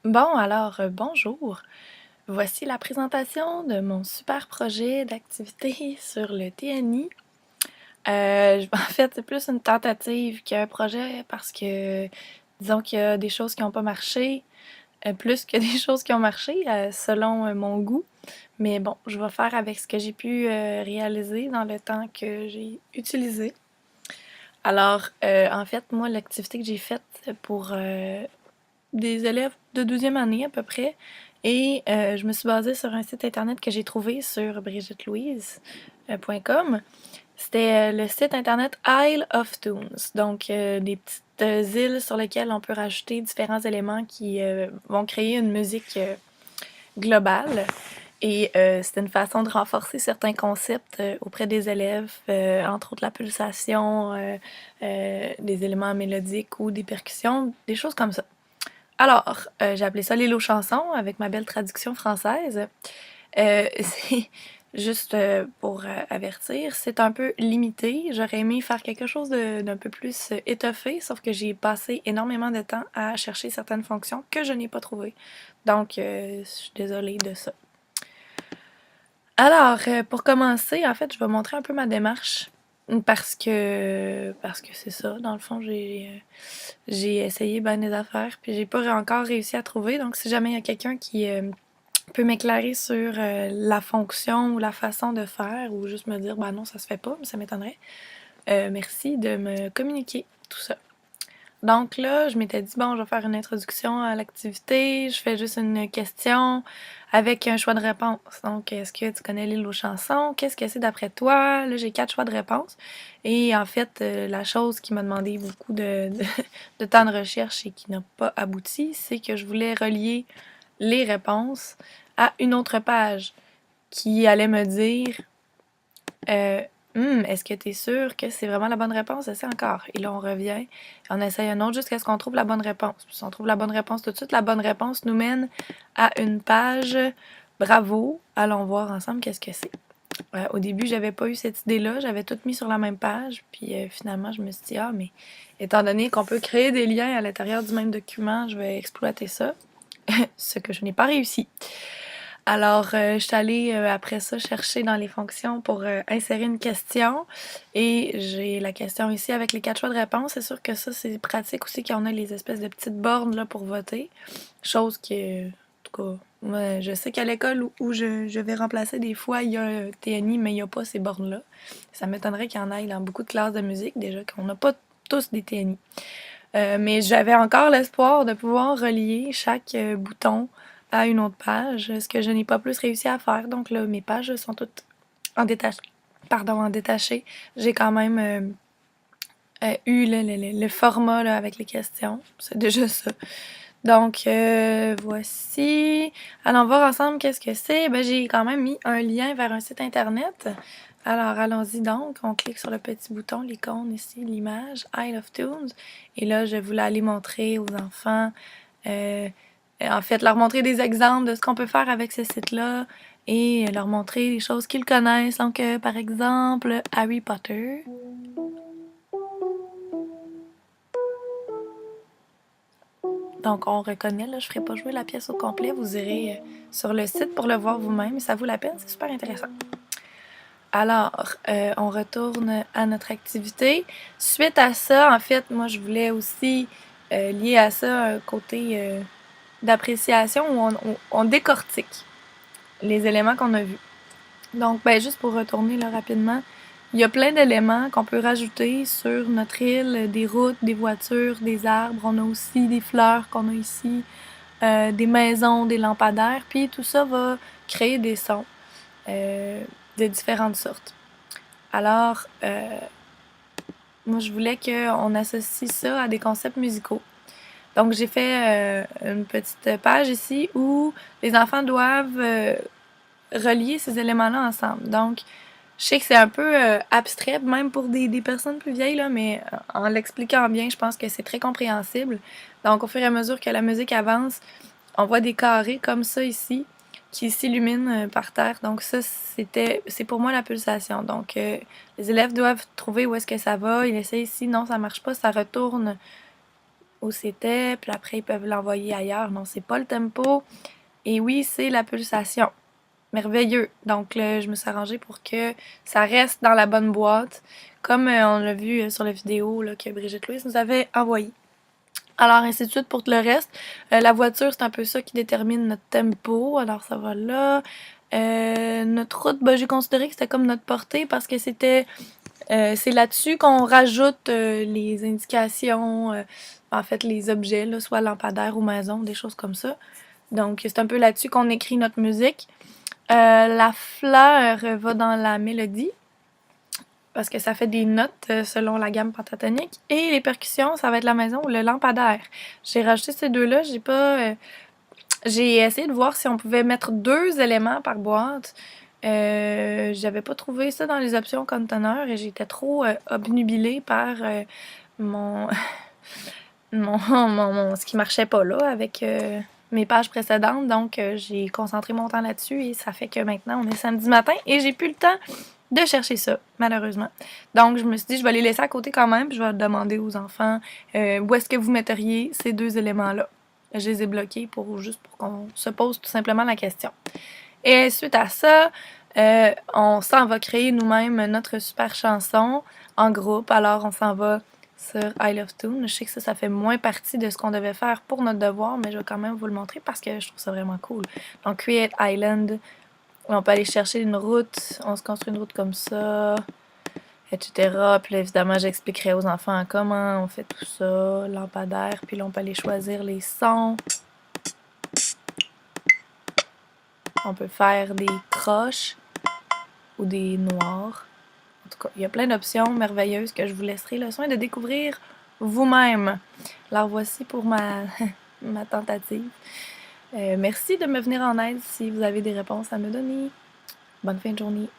Bon, alors, bonjour. Voici la présentation de mon super projet d'activité sur le TNI. En fait, c'est plus une tentative qu'un projet parce que, disons qu'il y a des choses qui n'ont pas marché, plus que des choses qui ont marché, selon mon goût. Mais bon, je vais faire avec ce que j'ai pu réaliser dans le temps que j'ai utilisé. Alors, en fait, moi, l'activité que j'ai faite pour des élèves de deuxième année à peu près. Et je me suis basée sur un site internet que j'ai trouvé sur brigittelouise.com. C'était le site internet Isle of Tunes, donc des petites îles sur lesquelles on peut rajouter différents éléments qui vont créer une musique globale. Et c'était une façon de renforcer certains concepts auprès des élèves, entre autres la pulsation, des éléments mélodiques ou des percussions, des choses comme ça. Alors, j'ai appelé ça l'île aux chansons avec ma belle traduction française. C'est juste pour avertir, c'est un peu limité. J'aurais aimé faire quelque chose d'un peu plus étoffé, sauf que j'ai passé énormément de temps à chercher certaines fonctions que je n'ai pas trouvées. Donc, je suis désolée de ça. Alors, pour commencer, en fait, je vais montrer un peu ma démarche parce que c'est ça. Dans le fond, j'ai essayé ben des affaires puis j'ai pas encore réussi à trouver. Donc, si jamais il y a quelqu'un qui peut m'éclairer sur la fonction ou la façon de faire ou juste me dire ben non, ça se fait pas, mais ça m'étonnerait. Merci de me communiquer tout ça. Donc là, je m'étais dit, bon, je vais faire une introduction à l'activité, je fais juste une question avec un choix de réponse. Donc, est-ce que tu connais l'île aux chansons? Qu'est-ce que c'est d'après toi? Là, j'ai 4 choix de réponse. Et en fait, la chose qui m'a demandé beaucoup de temps de recherche et qui n'a pas abouti, c'est que je voulais relier les réponses à une autre page qui allait me dire euh, est-ce que tu es sûr que c'est vraiment la bonne réponse? Essaie encore. Et là, on revient. On essaye un autre jusqu'à ce qu'on trouve la bonne réponse. Puis si on trouve la bonne réponse tout de suite, la bonne réponse nous mène à une page. Bravo. Allons voir ensemble qu'est-ce que c'est. Au début, j'avais pas eu cette idée-là. J'avais tout mis sur la même page. Puis finalement, je me suis dit, ah, mais étant donné qu'on peut créer des liens à l'intérieur du même document, je vais exploiter ça. Ce que je n'ai pas réussi. Alors, je suis allée après ça chercher dans les fonctions pour insérer une question et j'ai la question ici avec les 4 choix de réponse. C'est sûr que ça, c'est pratique aussi qu'on a les espèces de petites bornes là, pour voter. Chose que, en tout cas, moi, je sais qu'à l'école où je vais remplacer des fois, il y a un TNI, mais il n'y a pas ces bornes-là. Ça m'étonnerait qu'il y en ait dans beaucoup de classes de musique, déjà qu'on n'a pas tous des TNI. Mais j'avais encore l'espoir de pouvoir relier chaque bouton à une autre page, ce que je n'ai pas plus réussi à faire. Donc là, mes pages sont toutes en détaché. Pardon, en détaché. J'ai quand même eu le format là, avec les questions. C'est déjà ça. Donc, voici. Allons voir ensemble qu'est-ce que c'est. Ben, j'ai quand même mis un lien vers un site internet. Alors, allons-y donc. On clique sur le petit bouton, l'icône ici, l'image, Isle of Tunes. Et là, je voulais aller montrer aux enfants, euh, en fait, leur montrer des exemples de ce qu'on peut faire avec ce site-là et leur montrer des choses qu'ils connaissent. Donc, par exemple, Harry Potter. Donc, on reconnaît, là, je ferai pas jouer la pièce au complet. Vous irez sur le site pour le voir vous-même. Ça vaut la peine, c'est super intéressant. Alors, on retourne à notre activité. Suite à ça, en fait, moi, je voulais aussi lier à ça un côté d'appréciation où on décortique les éléments qu'on a vus. Donc, ben, juste pour retourner là rapidement, il y a plein d'éléments qu'on peut rajouter sur notre île, des routes, des voitures, des arbres. On a aussi des fleurs qu'on a ici, des maisons, des lampadaires. Puis tout ça va créer des sons euh, de différentes sortes. Alors, moi, je voulais qu'on associe ça à des concepts musicaux. Donc, j'ai fait une petite page ici où les enfants doivent relier ces éléments-là ensemble. Donc, je sais que c'est un peu abstrait, même pour des personnes plus vieilles, là, mais en l'expliquant bien, je pense que c'est très compréhensible. Donc, au fur et à mesure que la musique avance, on voit des carrés comme ça ici qui s'illuminent par terre. Donc ça, c'est pour moi la pulsation. Donc les élèves doivent trouver où est-ce que ça va. Ils essayent ici, non, ça marche pas, ça retourne où c'était, puis après ils peuvent l'envoyer ailleurs. Non, c'est pas le tempo. Et oui, c'est la pulsation. Merveilleux. Donc là, je me suis arrangée pour que ça reste dans la bonne boîte, comme on l'a vu sur la vidéo là, que Brigitte Louise nous avait envoyée. Alors, ainsi de suite pour tout le reste. La voiture, c'est un peu ça qui détermine notre tempo. Alors, ça va là. Notre route, ben, j'ai considéré que c'était comme notre portée parce que c'est là-dessus qu'on rajoute les indications, en fait, les objets, là, soit lampadaire ou maison, des choses comme ça. Donc, c'est un peu là-dessus qu'on écrit notre musique. La fleur va dans la mélodie parce que ça fait des notes selon la gamme pentatonique. Et les percussions, ça va être la maison ou le lampadaire. J'ai rajouté ces deux-là. J'ai essayé de voir si on pouvait mettre 2 éléments par boîte. J'avais pas trouvé ça dans les options conteneur et j'étais trop obnubilée par mon, ce qui marchait pas là avec mes pages précédentes. Donc, j'ai concentré mon temps là-dessus et ça fait que maintenant, on est samedi matin et j'ai plus le temps de chercher ça, malheureusement. Donc, je me suis dit, je vais les laisser à côté quand même, puis je vais demander aux enfants où est-ce que vous metteriez ces 2 éléments-là. Je les ai bloqués juste pour qu'on se pose tout simplement la question. Et suite à ça, on s'en va créer nous-mêmes notre super chanson en groupe. Alors, on s'en va sur I Love Tune. Je sais que ça fait moins partie de ce qu'on devait faire pour notre devoir, mais je vais quand même vous le montrer parce que je trouve ça vraiment cool. Donc, Create Island, on peut aller chercher une route, on se construit une route comme ça, etc. Puis là, évidemment, j'expliquerai aux enfants comment on fait tout ça, lampadaire, puis là, on peut aller choisir les sons. On peut faire des croches ou des noirs. En tout cas, il y a plein d'options merveilleuses que je vous laisserai le soin de découvrir vous-même. Alors voici pour ma tentative. Merci de me venir en aide si vous avez des réponses à me donner. Bonne fin de journée.